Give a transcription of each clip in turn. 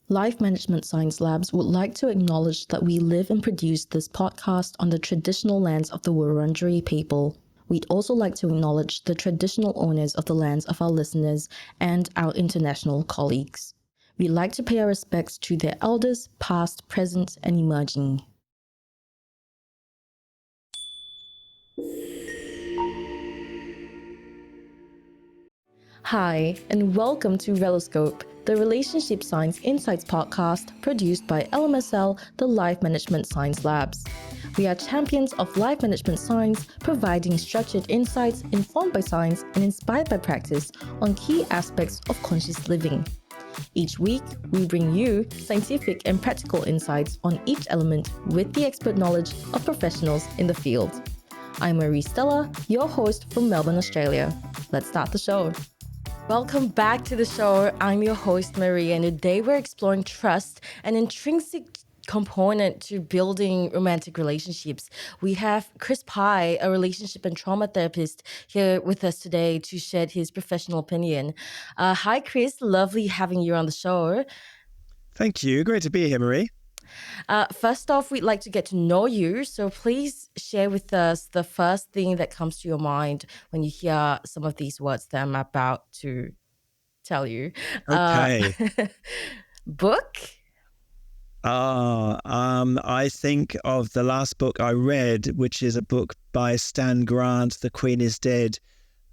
Life Management Science Labs would like to acknowledge that we live and produce this podcast on the traditional lands of the Wurundjeri people. We'd also like to acknowledge the traditional owners of the lands of our listeners and our international colleagues. We'd like to pay our respects to their elders, past, present, and emerging. Hi, and welcome to Reloscope, the Relationship Science Insights podcast produced by LMSL, the Life Management Science Labs. We are champions of life management science, providing structured insights informed by science and inspired by practice on key aspects of conscious living. Each week, we bring you scientific and practical insights on each element with the expert knowledge of professionals in the field. I'm Marie Stella, your host from Melbourne, Australia. Let's start the show. Welcome back to the show. I'm your host, Marie, and today we're exploring trust, an intrinsic component to building romantic relationships. We have Chris Pye, a relationship and trauma therapist, here with us today to shed his professional opinion. Hi, Chris. Lovely having you on the show. Thank you. Great to be here, Marie. First off, we'd like to get to know you. So please share with us the first thing that comes to your mind when you hear some of these words that I'm about to tell you. Okay. Book? I think of the last book I read, which is a book by Stan Grant, The Queen is Dead.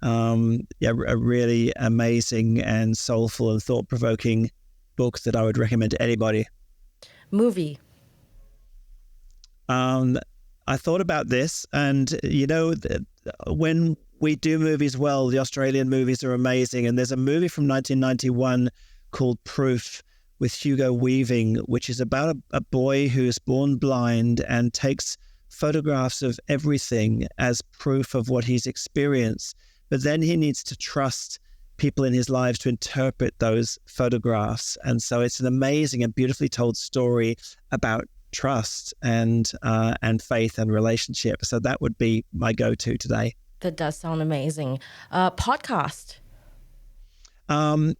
A really amazing and soulful and thought-provoking book that I would recommend to anybody. Movie? I thought about this, and when we do movies well, the Australian movies are amazing. And there's a movie from 1991 called Proof with Hugo Weaving, which is about a boy who is born blind and takes photographs of everything as proof of what he's experienced. But then he needs to trust people in his lives to interpret those photographs. And so it's an amazing and beautifully told story about trust and faith and relationship. So that would be my go-to today. That does sound amazing. Podcast? A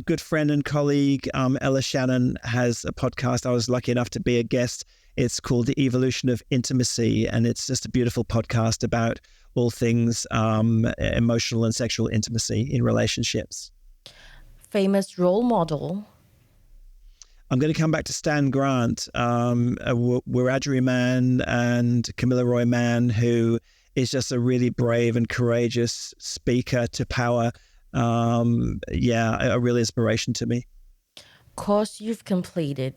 good friend and colleague, Ella Shannon, has a podcast. I was lucky enough to be a guest. It's called The Evolution of Intimacy, and it's just a beautiful podcast about all things emotional and sexual intimacy in relationships. Famous role model? I'm going to come back to Stan Grant, a Wiradjuri man and Kamilaroi man who is just a really brave and courageous speaker to power. A real inspiration to me. Course you've completed?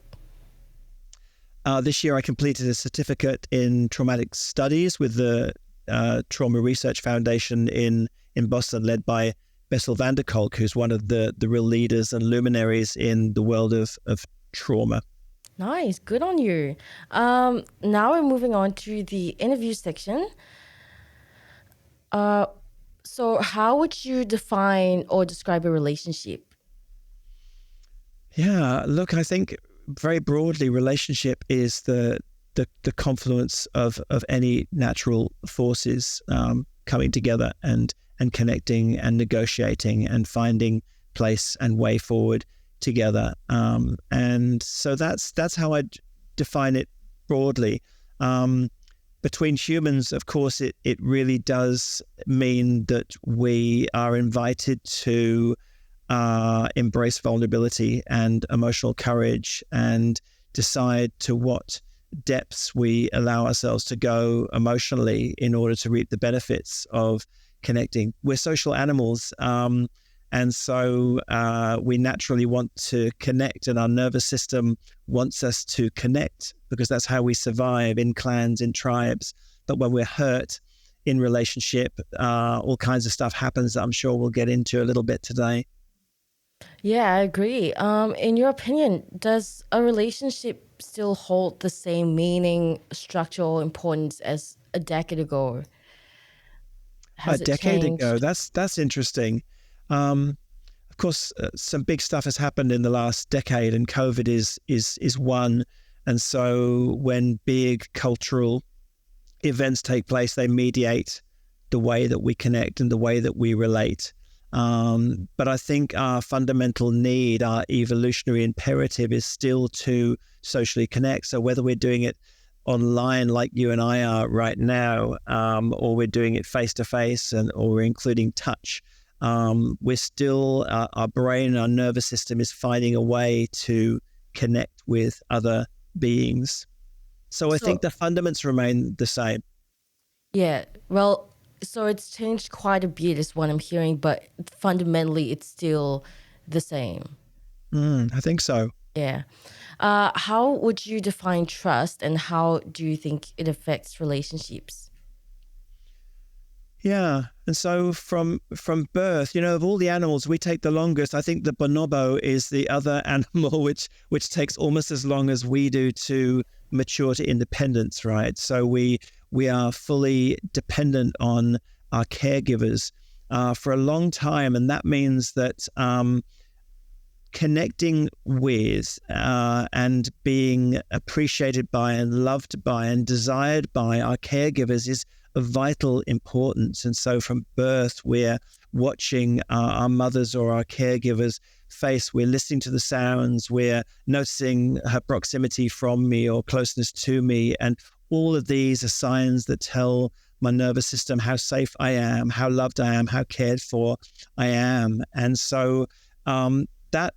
This year I completed a certificate in traumatic studies with the Trauma Research Foundation in Boston, led by Bessel van der Kolk, who's one of the real leaders and luminaries in the world of trauma. Nice. Good on you. Now we're moving on to the interview section. So how would you define or describe a relationship? Yeah, look, I think very broadly, relationship is the confluence of any natural forces coming together and connecting and negotiating and finding place and way forward together. And so that's how I define it broadly. Between humans, of course, it really does mean that we are invited to embrace vulnerability and emotional courage and decide to what depths we allow ourselves to go emotionally in order to reap the benefits of connecting. We're social animals, and so we naturally want to connect, and our nervous system wants us to connect because that's how we survive in clans, in tribes. But when we're hurt in relationship, all kinds of stuff happens that I'm sure we'll get into a little bit today. Yeah, I agree. In your opinion, does a relationship still hold the same meaning, structural importance as a decade ago? Has it decade changed? ago, that's interesting. Of course, some big stuff has happened in the last decade, and COVID is one. And so when big cultural events take place, they mediate the way that we connect and the way that we relate. But I think our fundamental need, our evolutionary imperative is still to socially connect. So whether we're doing it online like you and I are right now, or we're doing it face to face, or we're including touch, we're still, our brain, our nervous system is finding a way to connect with other beings. So I think the fundamentals remain the same. Yeah, well, so it's changed quite a bit is what I'm hearing, but fundamentally it's still the same. I think so. Yeah. How would you define trust, and how do you think it affects relationships? Yeah. And so from birth, of all the animals, we take the longest. I think the bonobo is the other animal which takes almost as long as we do to mature to independence, right? So we are fully dependent on our caregivers for a long time. And that means that connecting with and being appreciated by and loved by and desired by our caregivers is of vital importance. And so from birth, we're watching our mothers or our caregivers' face. We're listening to the sounds. We're noticing her proximity from me or closeness to me. And all of these are signs that tell my nervous system how safe I am, how loved I am, how cared for I am. And so that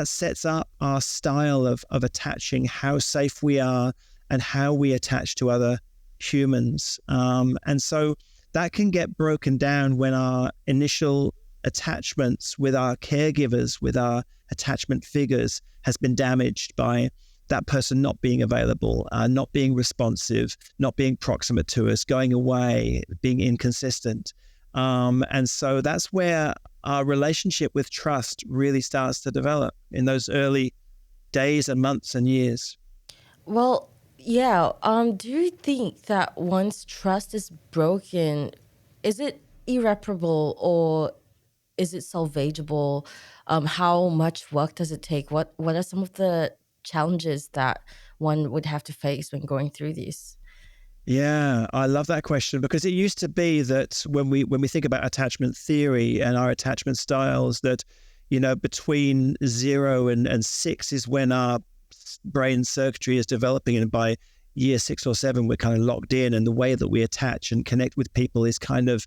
sets up our style of attaching, how safe we are and how we attach to other humans. And so that can get broken down when our initial attachments with our caregivers, with our attachment figures, has been damaged by that person not being available, not being responsive, not being proximate to us, going away, being inconsistent. And so that's where our relationship with trust really starts to develop in those early days and months and years. Well, yeah. Do you think that once trust is broken, is it irreparable or is it salvageable? How much work does it take? What are some of the challenges that one would have to face when going through this? Yeah, I love that question, because it used to be that when we think about attachment theory and our attachment styles, that between 0 and 6 is when our brain circuitry is developing, and by year 6 or 7 we're kind of locked in, and the way that we attach and connect with people is kind of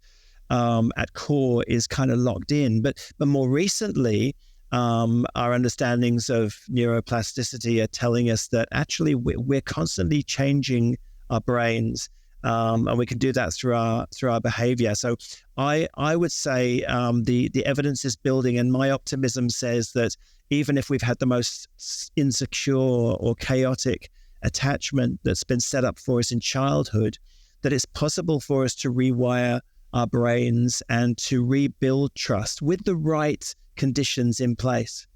at core is kind of locked in. But more recently, our understandings of neuroplasticity are telling us that actually we're constantly changing our brains, and we can do that through our behavior. So I would say the evidence is building, and my optimism says that even if we've had the most insecure or chaotic attachment that's been set up for us in childhood, that it's possible for us to rewire our brains and to rebuild trust with the right conditions in place.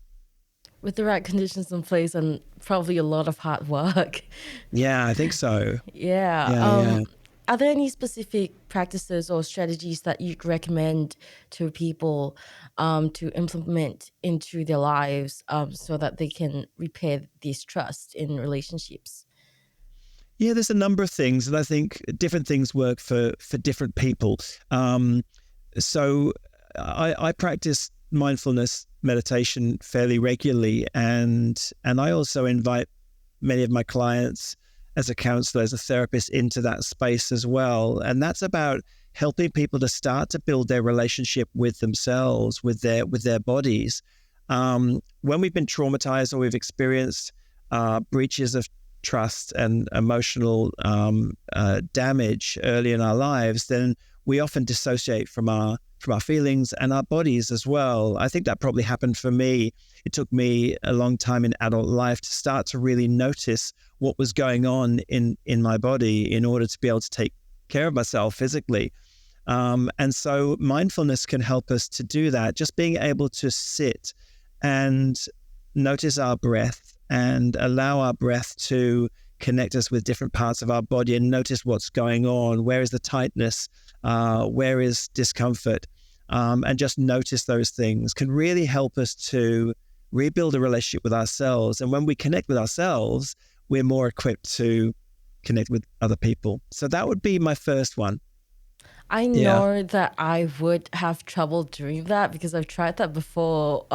With the right conditions in place and probably a lot of hard work. Yeah, I think so. Yeah. Yeah. Are there any specific practices or strategies that you'd recommend to people to implement into their lives so that they can repair this trust in relationships? Yeah, there's a number of things, and I think different things work for different people. So I practice mindfulness meditation fairly regularly, and I also invite many of my clients as a counselor, as a therapist, into that space as well. And that's about helping people to start to build their relationship with themselves, with their bodies. When we've been traumatized or we've experienced breaches of trust and emotional damage early in our lives, then we often dissociate from our feelings and our bodies as well. I think that probably happened for me. It took me a long time in adult life to start to really notice what was going on in my body in order to be able to take care of myself physically. And so mindfulness can help us to do that. Just being able to sit and notice our breath and allow our breath to connect us with different parts of our body and notice what's going on. Where is the tightness? Where is discomfort? And just notice those things can really help us to rebuild a relationship with ourselves. And when we connect with ourselves, we're more equipped to connect with other people. So that would be my first one. I Yeah. know that I would have trouble doing that because I've tried that before.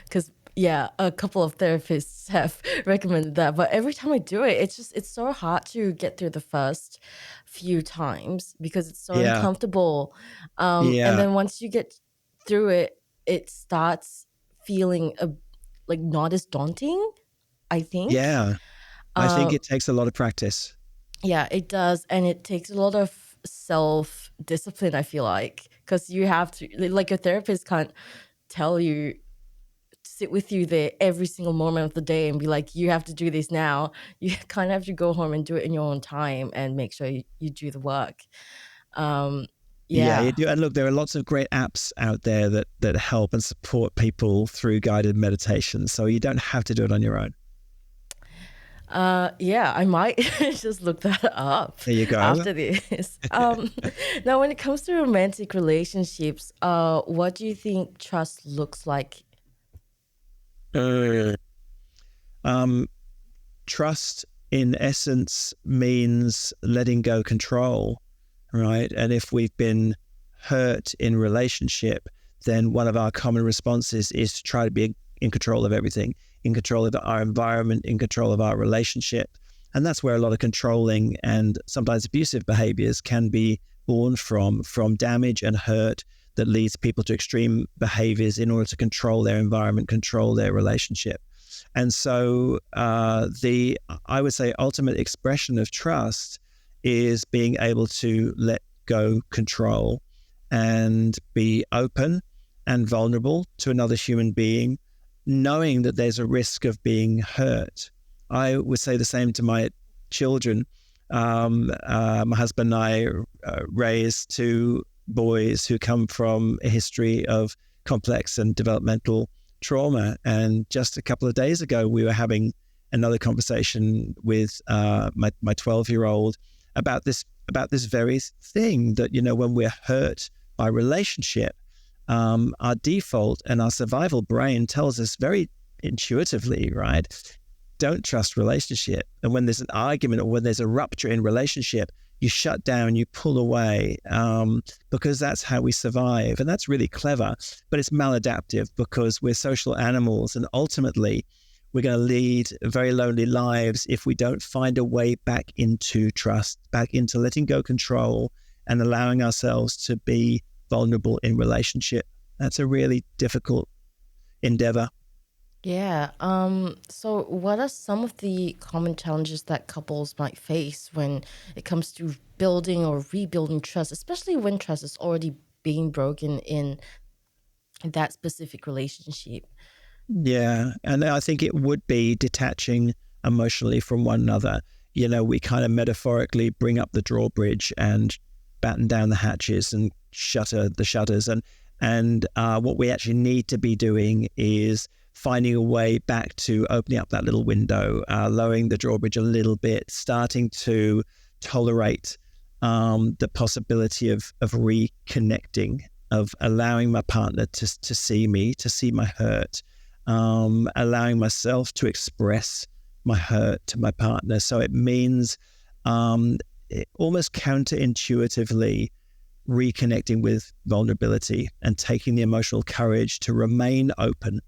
Because yeah, a couple of therapists have recommended that, but every time I do it, it's so hard to get through the first few times because it's so Yeah. uncomfortable. And Yeah. then once you get through it, it starts feeling like not as daunting, I think. Yeah. I think it takes a lot of practice. Yeah, it does. And it takes a lot of self discipline, I feel like, because you have to, like, your therapist can't tell you, sit with you there every single moment of the day and be like, you have to do this now. You kind of have to go home and do it in your own time and make sure you do the work. Um, Yeah, you yeah. do. And look, there are lots of great apps out there that help and support people through guided meditation. So you don't have to do it on your own. Yeah, I might just look that up There you go. after this. Now, when it comes to romantic relationships, what do you think trust looks like? Uh, Um, Trust, in essence, means letting go control, right? And if we've been hurt in relationship, then one of our common responses is to try to be in control of everything, in control of our environment, in control of our relationship. And that's where a lot of controlling and sometimes abusive behaviors can be born from damage and hurt that leads people to extreme behaviors in order to control their environment, control their relationship. And so I would say ultimate expression of trust is being able to let go control and be open and vulnerable to another human being, knowing that there's a risk of being hurt. I would say the same to my children. My husband and I raised two boys who come from a history of complex and developmental trauma. And just a couple of days ago, we were having another conversation with my 12-year-old about this very thing, that, you know, when we're hurt by relationship, our default and our survival brain tells us very intuitively, right? Don't trust relationship. And when there's an argument or when there's a rupture in relationship, you shut down, you pull away, because that's how we survive. And that's really clever, but it's maladaptive because we're social animals. And ultimately, we're going to lead very lonely lives if we don't find a way back into trust, back into letting go control and allowing ourselves to be vulnerable in relationship. That's a really difficult endeavor. Yeah. So what are some of the common challenges that couples might face when it comes to building or rebuilding trust, especially when trust is already being broken in that specific relationship? Yeah. And I think it would be detaching emotionally from one another. You know, we kind of metaphorically bring up the drawbridge and batten down the hatches and shutter the shutters. And what we actually need to be doing is finding a way back to opening up that little window, lowering the drawbridge a little bit, starting to tolerate the possibility of reconnecting, of allowing my partner to see me, to see my hurt, allowing myself to express my hurt to my partner. So it means almost counterintuitively reconnecting with vulnerability and taking the emotional courage to remain open.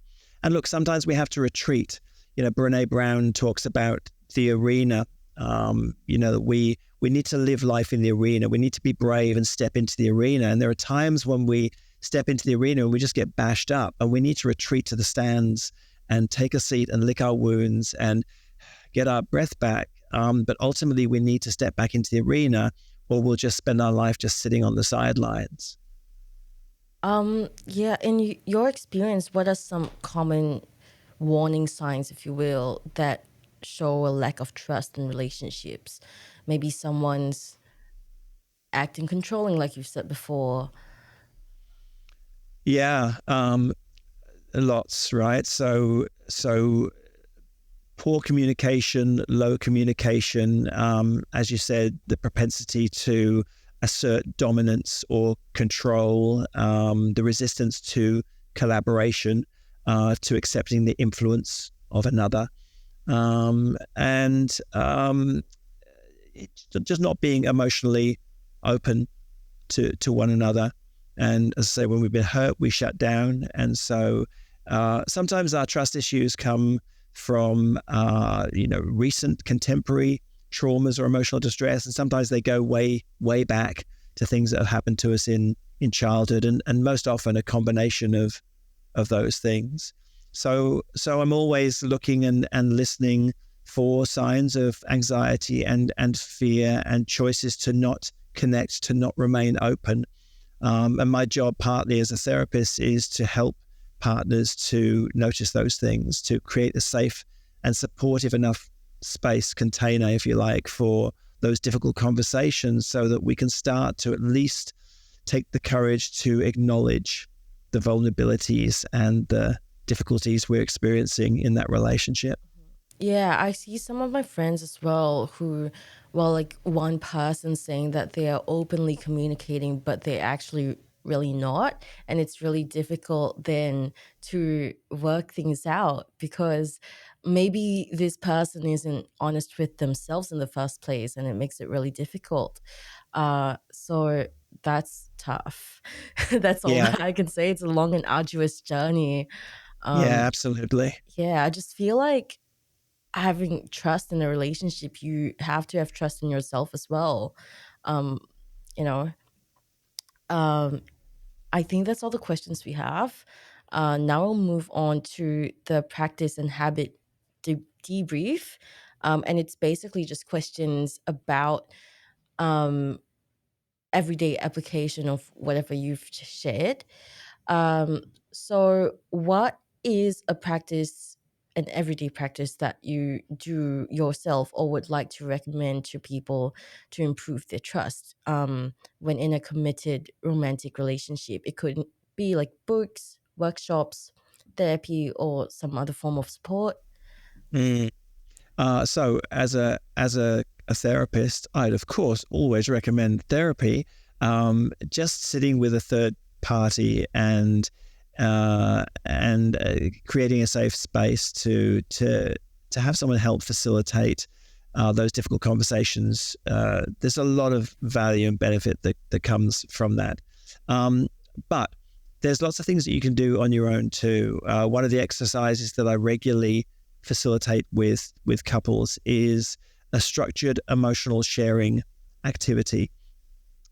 And look, sometimes we have to retreat. You know, Brené Brown talks about the arena. You know, we need to live life in the arena. We need to be brave and step into the arena. And there are times when we step into the arena and we just get bashed up, and we need to retreat to the stands and take a seat and lick our wounds and get our breath back. But ultimately, we need to step back into the arena, or we'll just spend our life just sitting on the sidelines. Yeah, in your experience, what are some common warning signs, if you will, that show a lack of trust in relationships? Maybe someone's acting controlling, like you've said before. Yeah, lots, right? So poor communication, low communication, as you said, the propensity to assert dominance or control, the resistance to collaboration, to accepting the influence of another, and it's just not being emotionally open to one another. And as I say, when we've been hurt, we shut down. And so sometimes our trust issues come from recent contemporary traumas or emotional distress, and sometimes they go way back to things that have happened to us in childhood, and most often a combination of those things. So I'm always looking and listening for signs of anxiety and fear and choices to not connect, to not remain open. And my job partly as a therapist is to help partners to notice those things, to create a safe and supportive enough space, container, if you like, for those difficult conversations, so that we can start to at least take the courage to acknowledge the vulnerabilities and the difficulties we're experiencing in that relationship. Yeah, I see some of my friends as well who, well, like one person saying that they are openly communicating, but they're actually really not. And it's really difficult then to work things out because maybe this person isn't honest with themselves in the first place, and it makes it really difficult. So that's tough. That's all Yeah, that I can say. It's a long and arduous journey. yeah, Um, absolutely. yeah, I just feel like having trust in a relationship, you have to have trust in yourself as well. Um, you know, um, I think that's all the questions we have. Now we'll move on to the practice and habit debrief. And it's basically just questions about um, everyday application of whatever you've shared. Um, so what is a practice, an everyday practice that you do yourself or would like to recommend to people to improve their trust when in a committed romantic relationship? It could be like books, workshops, therapy, or some other form of support. Mm. So as a therapist, I'd of course always recommend therapy. Just sitting with a third party and creating a safe space to have someone help facilitate those difficult conversations. There's a lot of value and benefit that comes from that. But there's lots of things that you can do on your own too. One of the exercises that I regularly facilitate with couples is a structured emotional sharing activity.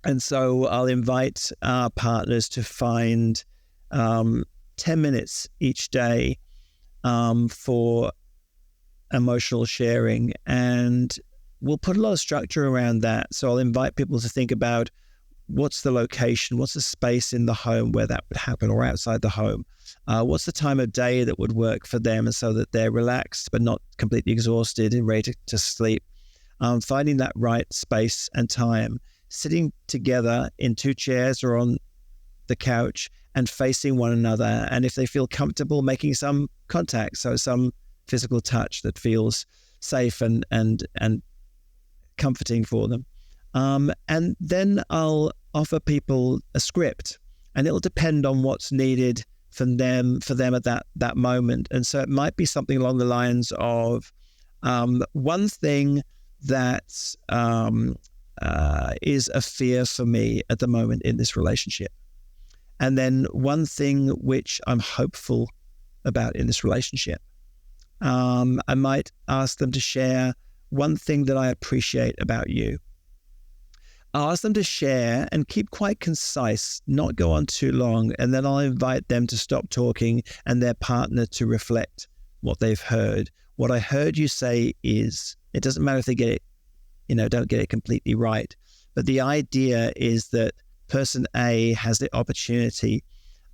And so I'll invite our partners to find 10 minutes each day for emotional sharing. And we'll put a lot of structure around that. So I'll invite people to think about what's the location, what's the space in the home where that would happen, or outside the home. What's the time of day that would work for them, and so that they're relaxed but not completely exhausted and ready to sleep. Finding that right space and time, sitting together in two chairs or on the couch and facing one another. And if they feel comfortable, making some contact, so some physical touch that feels safe and comforting for them. And then I'll offer people a script, and it'll depend on what's needed from them at that moment. And so it might be something along the lines of one thing that is a fear for me at the moment in this relationship, and then one thing which I'm hopeful about in this relationship. I might ask them to share one thing that I appreciate about you. I'll ask them to share and keep quite concise, not go on too long, and then I'll invite them to stop talking and their partner to reflect what they've heard. What I heard you say is, it doesn't matter if they get it, don't get it completely right, but the idea is that person A has the opportunity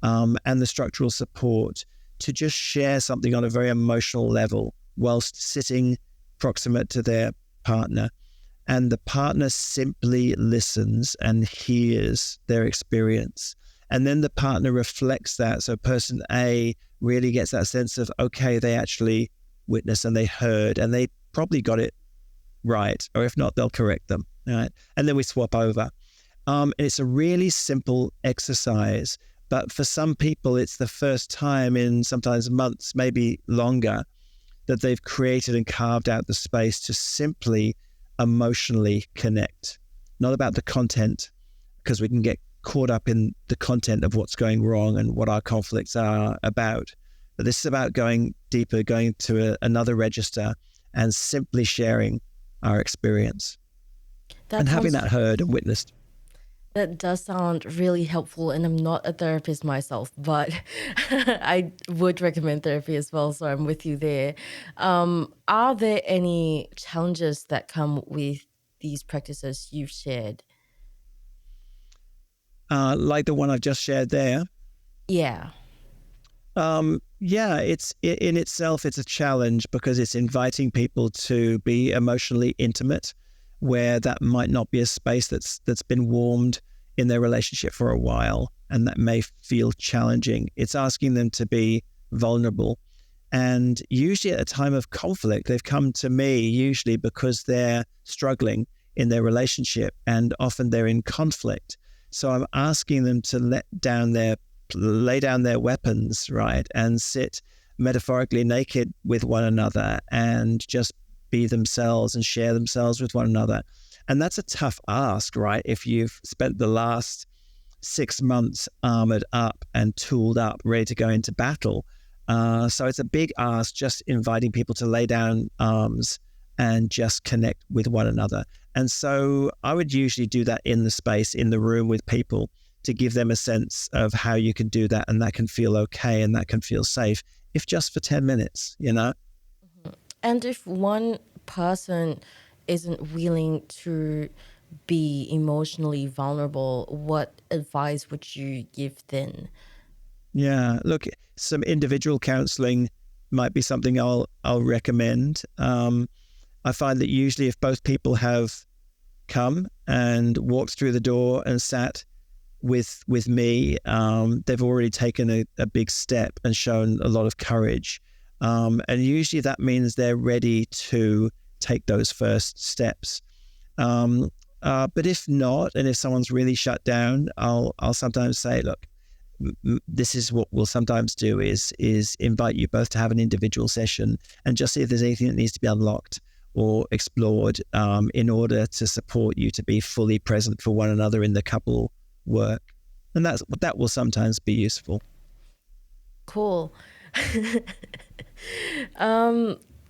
and the structural support to just share something on a very emotional level whilst sitting proximate to their partner. And the partner simply listens and hears their experience. And then the partner reflects that. So person A really gets that sense of, okay, they actually witnessed and they heard and they probably got it right. Or if not, they'll correct them. Right? And then we swap over. And it's a really simple exercise. But for some people, it's the first time in sometimes months, maybe longer, that they've created and carved out the space to simply emotionally connect. Not about the content, because we can get caught up in the content of what's going wrong and what our conflicts are about. But this is about going deeper, going to another register and simply sharing our experience and having that heard and witnessed. That does sound really helpful, and I'm not a therapist myself, but I would recommend therapy as well, so I'm with you there. Are there any challenges that come with these practices you've shared? Like the one I've just shared there. Yeah. Yeah, in itself, it's a challenge because it's inviting people to be emotionally intimate, where that might not be a space that's been warmed in their relationship for a while, and that may feel challenging. It's asking them to be vulnerable. And usually at a time of conflict, they've come to me usually because they're struggling in their relationship, and often they're in conflict. So I'm asking them to lay down their weapons, right, and sit metaphorically naked with one another and just be themselves and share themselves with one another. And that's a tough ask, right? If you've spent the last 6 months armored up and tooled up, ready to go into battle. So it's a big ask, just inviting people to lay down arms and just connect with one another. And so I would usually do that in the space, in the room with people, to give them a sense of how you can do that, and that can feel okay and that can feel safe, if just for 10 minutes, you know? And if one person isn't willing to be emotionally vulnerable, what advice would you give then? Yeah, look, some individual counseling might be something I'll recommend. I find that usually if both people have come and walked through the door and sat with me, they've already taken a big step and shown a lot of courage. And usually that means they're ready to take those first steps. But if not, and if someone's really shut down, I'll sometimes say, look, this is what we'll sometimes do is invite you both to have an individual session and just see if there's anything that needs to be unlocked or explored in order to support you to be fully present for one another in the couple work. And that will sometimes be useful. Cool.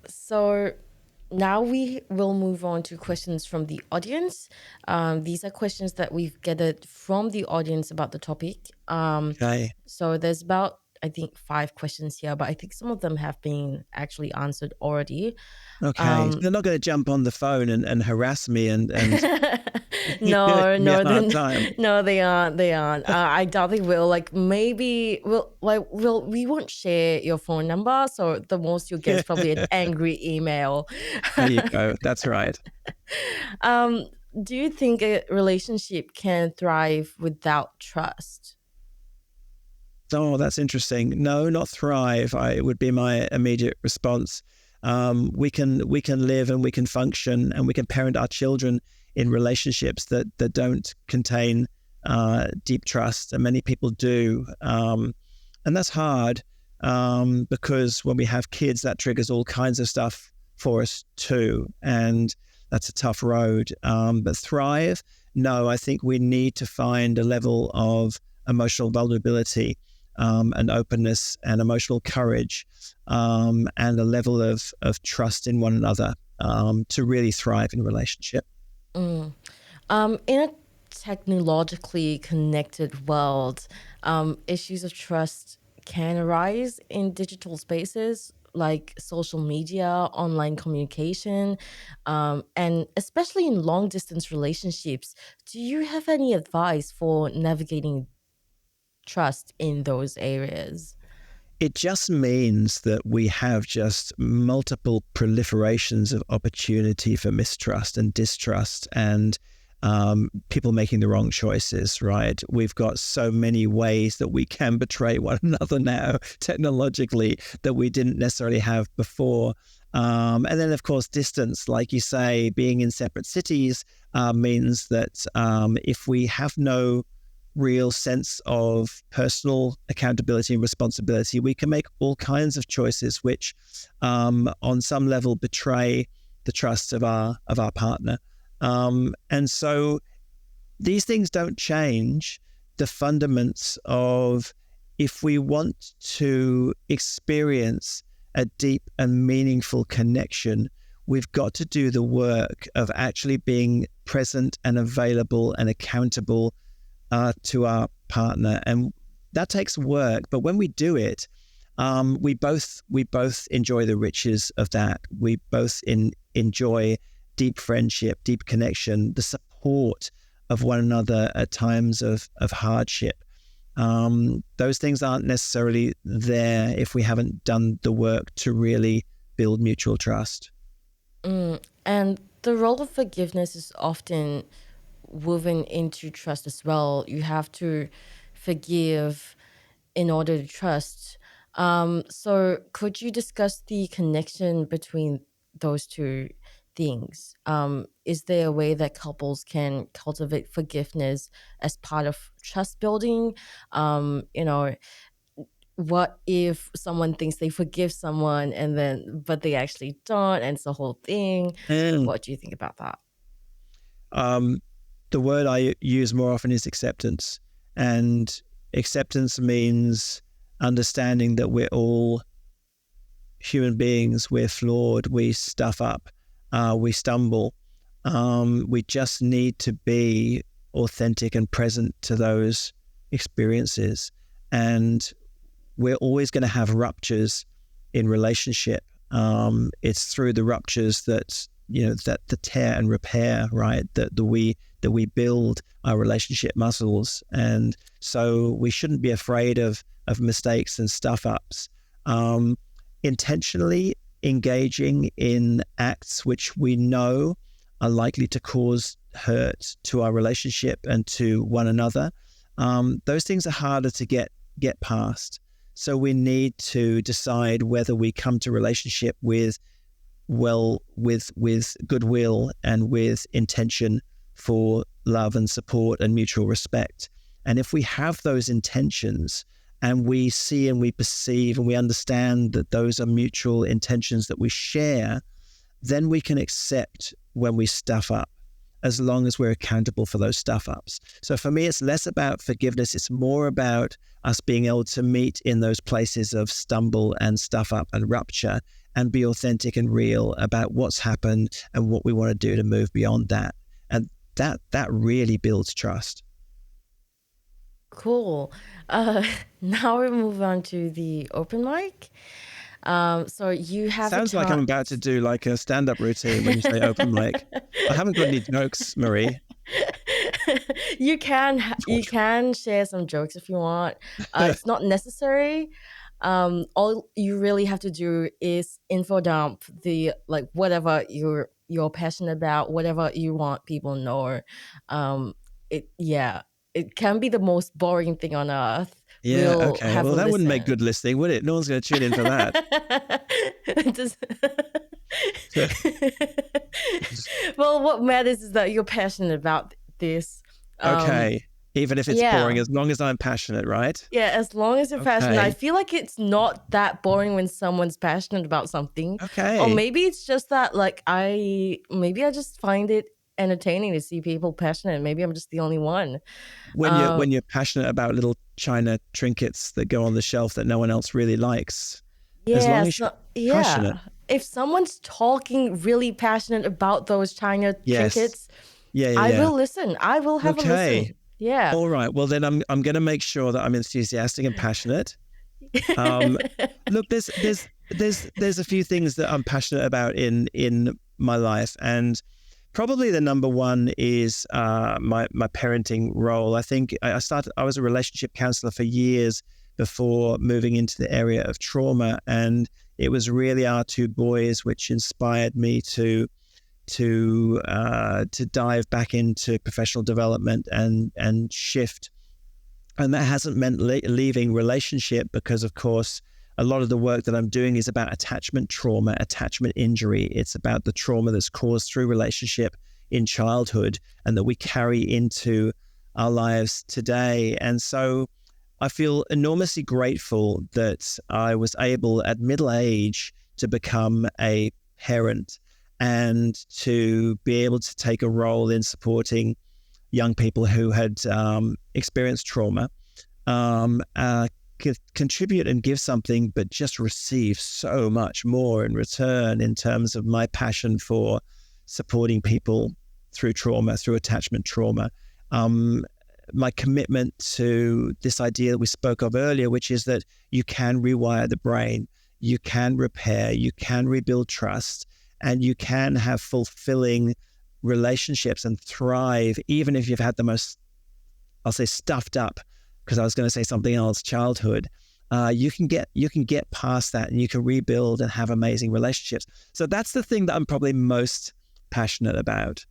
So now we will move on to questions from the audience. These are questions that we've gathered from the audience about the topic. Okay. So there's about, I think, 5 questions here, but I think some of them have been actually answered already. Okay. They're not going to jump on the phone and harass me and No, give me a no, hard time. no, they aren't. They aren't. I doubt they will. Like maybe we won't share your phone number, so the most you'll get is probably an angry email. There you go. That's right. Do you think a relationship can thrive without trust? Oh, that's interesting. No, not thrive. It would be my immediate response. We can live and we can function and we can parent our children in relationships that don't contain deep trust, and many people do, and that's hard because when we have kids, that triggers all kinds of stuff for us too, and that's a tough road. But thrive, no, I think we need to find a level of emotional vulnerability and openness and emotional courage and a level of trust in one another to really thrive in relationship. In a technologically connected world, issues of trust can arise in digital spaces like social media, online communication, and especially in long distance relationships. Do you have any advice for navigating trust in those areas? It just means that we have just multiple proliferations of opportunity for mistrust and distrust and people making the wrong choices, right? We've got so many ways that we can betray one another now technologically that we didn't necessarily have before. And then, of course, distance, like you say, being in separate cities means that if we have no real sense of personal accountability and responsibility, we can make all kinds of choices which on some level betray the trust of our partner. And so these things don't change the fundaments of, if we want to experience a deep and meaningful connection, we've got to do the work of actually being present and available and accountable to our partner. And that takes work, but when we do it, we both enjoy the riches of that. We both enjoy deep friendship, deep connection, the support of one another at times of hardship. Those things aren't necessarily there if we haven't done the work to really build mutual trust. And the role of forgiveness is often woven into trust as well. You have to forgive in order to trust. So could you discuss the connection between those two things? Is there a way that couples can cultivate forgiveness as part of trust building? You know, what if someone thinks they forgive someone but they actually don't, and it's a whole thing? What do you think about that? The word I use more often is acceptance. And acceptance means understanding that we're all human beings. We're flawed. We stuff up. We stumble. We just need to be authentic and present to those experiences. And we're always going to have ruptures in relationship. It's through the ruptures that the tear and repair, right? That we build our relationship muscles. And so we shouldn't be afraid of mistakes and stuff ups. Intentionally engaging in acts which we know are likely to cause hurt to our relationship and to one another. Those things are harder to get past. So we need to decide whether we come to relationship with goodwill and with intention for love and support and mutual respect. And if we have those intentions and we see and we perceive and we understand that those are mutual intentions that we share, then we can accept when we stuff up, as long as we're accountable for those stuff ups. So for me, it's less about forgiveness. It's more about us being able to meet in those places of stumble and stuff up and rupture and be authentic and real about what's happened and what we want to do to move beyond that. And that really builds trust. Cool. Now we move on to the open mic. So you have Sounds like I'm about to do like a stand-up routine when you say open mic. I haven't got any jokes, Marie. You can share some jokes if you want. It's not necessary. All you really have to do is info dump whatever you're passionate about, whatever you want people to know. It can be the most boring thing on earth. Yeah, We'll okay. have Well, a that wouldn't listen. make good listening, would it? No one's going to tune in for that. Well, what matters is that you're passionate about this. Okay. Even if it's boring, as long as I'm passionate, right? Yeah, as long as you're passionate. I feel like it's not that boring when someone's passionate about something. Okay. Or maybe it's just that I just find it entertaining to see people passionate. Maybe I'm just the only one. When you're passionate about little China trinkets that go on the shelf that no one else really likes. Yeah, as long as you're passionate. If someone's talking really passionate about those China trinkets, I will listen. I will have a listen. Yeah. All right. Well, then I'm going to make sure that I'm enthusiastic and passionate. Look, there's a few things that I'm passionate about in my life, and probably the number one is my parenting role. I think I was a relationship counselor for years before moving into the area of trauma, and it was really our two boys which inspired me to dive back into professional development and shift. And that hasn't meant leaving relationship, because of course a lot of the work that I'm doing is about attachment trauma, attachment injury. It's about the trauma that's caused through relationship in childhood and that we carry into our lives today. And so I feel enormously grateful that I was able at middle age to become a parent and to be able to take a role in supporting young people who had experienced trauma contribute and give something, but just receive so much more in return in terms of my passion for supporting people through trauma, through attachment trauma. My commitment to this idea that we spoke of earlier, which is that you can rewire the brain, you can repair, you can rebuild trust, and you can have fulfilling relationships and thrive, even if you've had the most, I'll say, stuffed up, because I was going to say something else, childhood. You can get past that, and you can rebuild and have amazing relationships. So that's the thing that I'm probably most passionate about.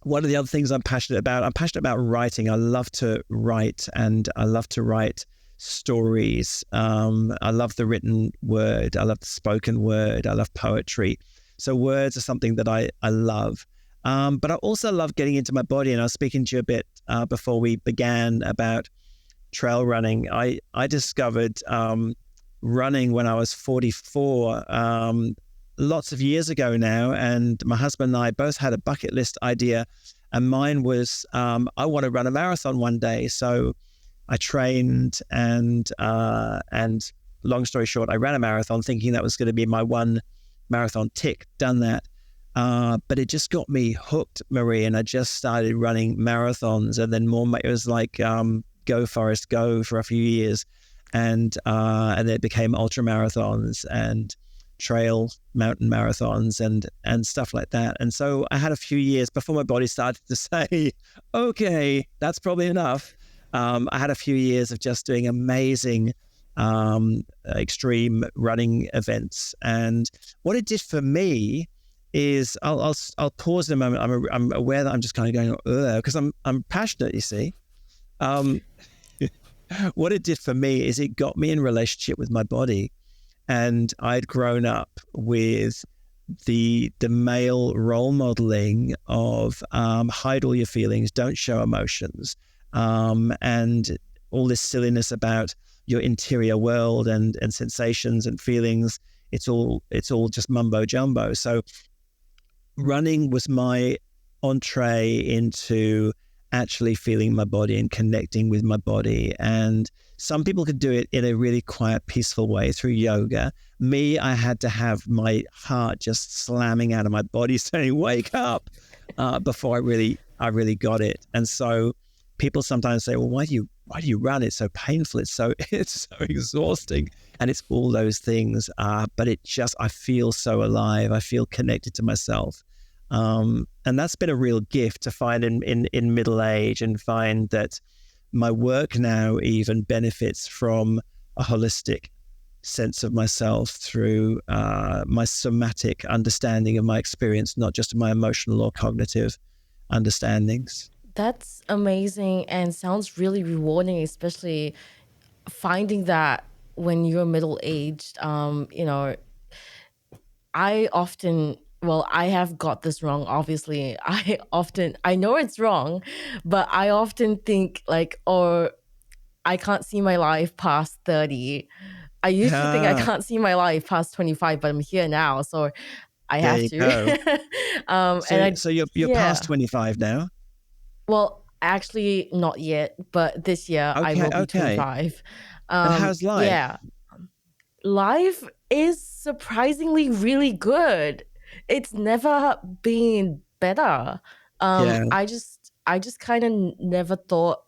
One of the other things I'm passionate about writing. I love to write, and I love to write stories. I love the written word. I love the spoken word. I love poetry. So words are something that I love. But I also love getting into my body. And I was speaking to you a bit before we began about trail running. I discovered running when I was 44, lots of years ago now. And my husband and I both had a bucket list idea. And mine was, I want to run a marathon one day. So I trained and long story short, I ran a marathon thinking that was going to be my one marathon tick, done that. But it just got me hooked, Marie, and I just started running marathons, and then more. It was like go Forrest go for a few years, and then it became ultra marathons and trail mountain marathons and stuff like that. And so I had a few years before my body started to say, okay, that's probably enough. I had a few years of just doing amazing extreme running events, and what it did for me is I'll pause in a moment. I'm aware that I'm just kind of going because I'm passionate. You see, what it did for me is it got me in relationship with my body, and I'd grown up with the male role modeling of hide all your feelings, don't show emotions, and all this silliness about your interior world and sensations and feelings. It's all just mumbo jumbo. So running was my entree into actually feeling my body and connecting with my body. And some people could do it in a really quiet, peaceful way through yoga. Me, I had to have my heart just slamming out of my body saying, wake up, before I really got it. And so people sometimes say, well, why do you run? It's so painful. It's so exhausting. And it's all those things. But I feel so alive. I feel connected to myself. And that's been a real gift to find in middle age, and find that my work now even benefits from a holistic sense of myself through my somatic understanding of my experience, not just my emotional or cognitive understandings. That's amazing and sounds really rewarding, especially finding that when you're middle aged. I have got this wrong, obviously. I know it's wrong, but I often think like, oh, I can't see my life past 30. I used to think I can't see my life past 25, but I'm here now, so I There have you to. go. So you're Yeah. past 25 now. Well, actually, not yet, but this year I will be Okay. 25. And how's life? Yeah, life is surprisingly really good. It's never been better. Yeah. I just kind of never thought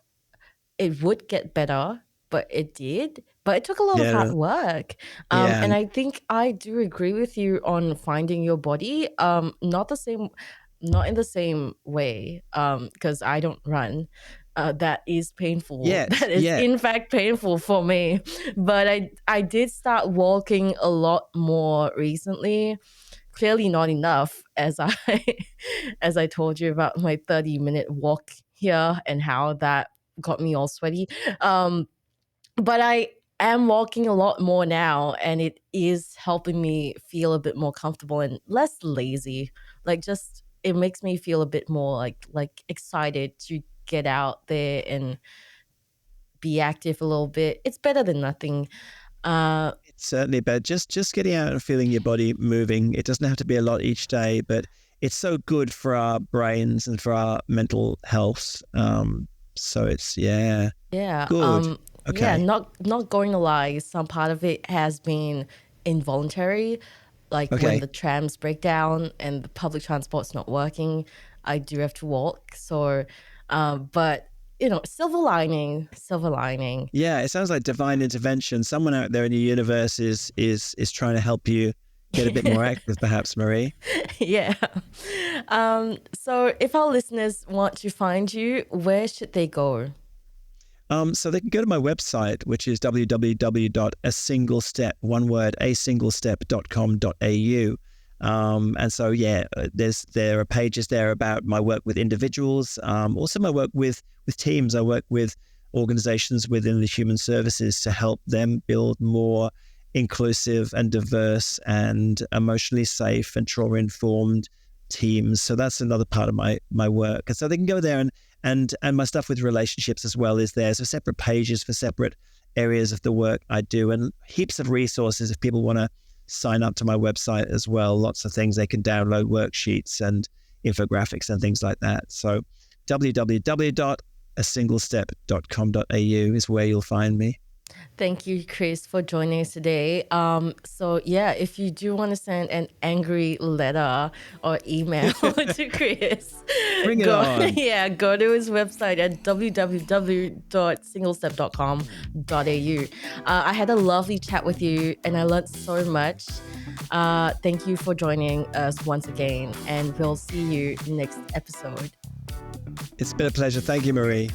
it would get better, but it did. But it took a lot of hard Yeah. work. Yeah. And I think I do agree with you on finding your body. Not in the same way. Because I don't run. That is painful. That is Yeah. in fact painful for me. But I did start walking a lot more recently. Clearly not enough, as I as I told you about my 30-minute walk here and how that got me all sweaty. But I am walking a lot more now, and it is helping me feel a bit more comfortable and less lazy. Like, just it makes me feel a bit more like excited to get out there and be active a little bit. It's better than nothing. It's certainly better. Just getting out and feeling your body moving. It doesn't have to be a lot each day, but it's so good for our brains and for our mental health. So it's Yeah. good. Yeah, Okay. not going to lie, some part of it has been involuntary. Like when Okay. the trams break down and the public transport's not working, I do have to walk. So, but silver lining, silver lining. Yeah, it sounds like divine intervention. Someone out there in the universe is trying to help you get a bit more active, perhaps, Marie. Yeah. So if our listeners want to find you, where should they go? So they can go to my website, which is www.asinglestep.com.au. And so, there are pages there about my work with individuals, also my work with teams. I work with organizations within the human services to help them build more inclusive and diverse and emotionally safe and trauma-informed teams. So that's another part of my work. And so they can go there, and my stuff with relationships as well is there. So separate pages for separate areas of the work I do, and heaps of resources if people want to sign up to my website as well. Lots of things they can download, worksheets and infographics and things like that. So www.asinglestep.com.au is where you'll find me. Thank you, Chris, for joining us today. So yeah, if you do want to send an angry letter or email to Chris, Bring it go on. go to his website at www.singlestep.com.au. I had a lovely chat with you, and I learned so much. Thank you for joining us once again, and we'll see you next episode. It's been a pleasure. Thank you, Marie.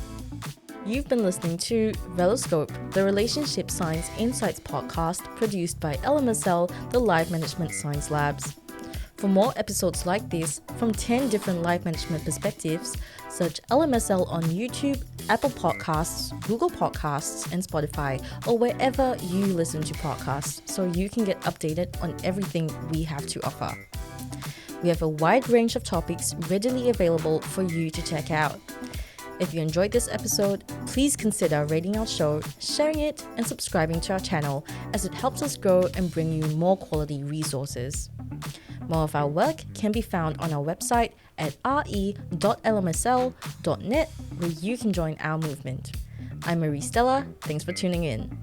You've been listening to Reloscope, the Relationship Science Insights podcast produced by LMSL, the Life Management Science Labs. For more episodes like this from 10 different life management perspectives, search LMSL on YouTube, Apple Podcasts, Google Podcasts, and Spotify, or wherever you listen to podcasts so you can get updated on everything we have to offer. We have a wide range of topics readily available for you to check out. If you enjoyed this episode, please consider rating our show, sharing it, and subscribing to our channel, as it helps us grow and bring you more quality resources. More of our work can be found on our website at re.lmsl.net, where you can join our movement. I'm Marie Stella. Thanks for tuning in.